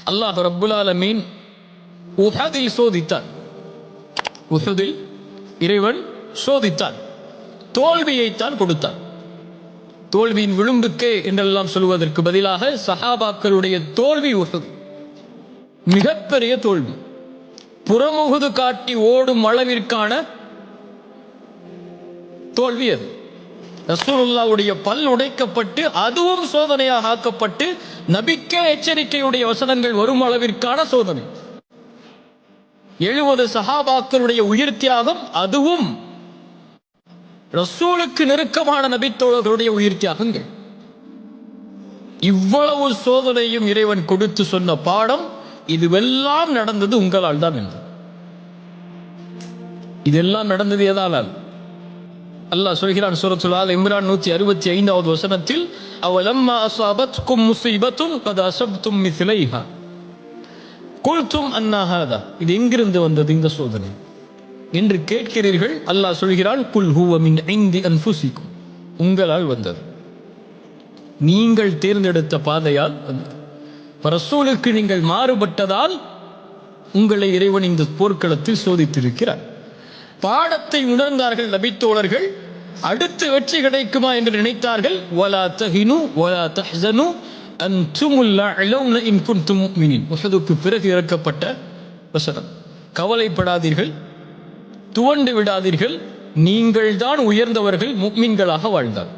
அல்லாஹ் ரப்புல் ஆலமீன் உஹதில் சோதித்தான். உஹதில் இறைவன் சோதித்தான், தோல்வியைத்தான் கொடுத்தான். தோல்வியின் விளிம்புக்கே என்றெல்லாம் சொல்வதற்கு பதிலாக சஹாபாக்களுடைய தோல்வி உஹத் மிகப்பெரிய தோல்வி, புறமுகுது காட்டி ஓடும் அளவிற்கான தோல்வி. அது ரசூலுல்லாஹ்வுடைய பல் உடைக்கப்பட்டு அதுவும் சோதனையாக ஆக்கப்பட்டு நபிக்கே எச்சரிக்கையுடைய வசனங்கள் வரும் அளவிற்கான சோதனை. 70 சஹாபாக்களுடைய உயிர் தியாகம், அதுவும் ரசூலுக்கு நெருக்கமான நபித்தோழர்களுடைய உயிர் தியாகங்கள். இவ்வளவு சோதனையும் இறைவன் கொடுத்து சொன்ன பாடம், இதுவெல்லாம் நடந்தது உங்களால் தான் என்று. இதெல்லாம் நடந்தது எதால்? அல்லாஹ் சொல்கிறான் சூரத்துல் ஆல் இம்ரான் 165வது வசனத்தில், அவலம்மா அஸாபத்கும் முஸீபத்துன் கத் அஸப்தும் மிஸ்லைஹா குல்தும் அன்னா ஹாதா. இது எங்கிருந்து வந்தது இந்த சோதனை என்று கேட்கிறீர்கள். அல்லாஹ் சொல்கிறான், குல் ஹுவ மின் இன்தி அன்ஃபுசிக்கும், உங்களால் வந்தது, நீங்கள் தேர்ந்தெடுத்த பாதையால் வந்தது. ரசூலுக்கு நீங்கள் மாறுபட்டதால் உங்களை இறைவன் இந்த போர்க்களத்தில் சோதித்திருக்கிறார். பாடத்தை உணர்ந்தார்கள் நபித்தோழர்கள். அடுத்து வெற்றி கிடைக்குமா என்று நினைத்தார்கள். வலா தஹினு வலா தஹ்ஸனு அன்துமுல் அலௌன இன் குன்தும் முஃமினீன். உஹதுக்கு பிறகு இறக்கப்பட்ட வசனம். கவலைப்படாதீர்கள், துவண்டு விடாதீர்கள், நீங்கள் தான் உயர்ந்தவர்கள், முஃமின்களாக வாழ்ந்தார்.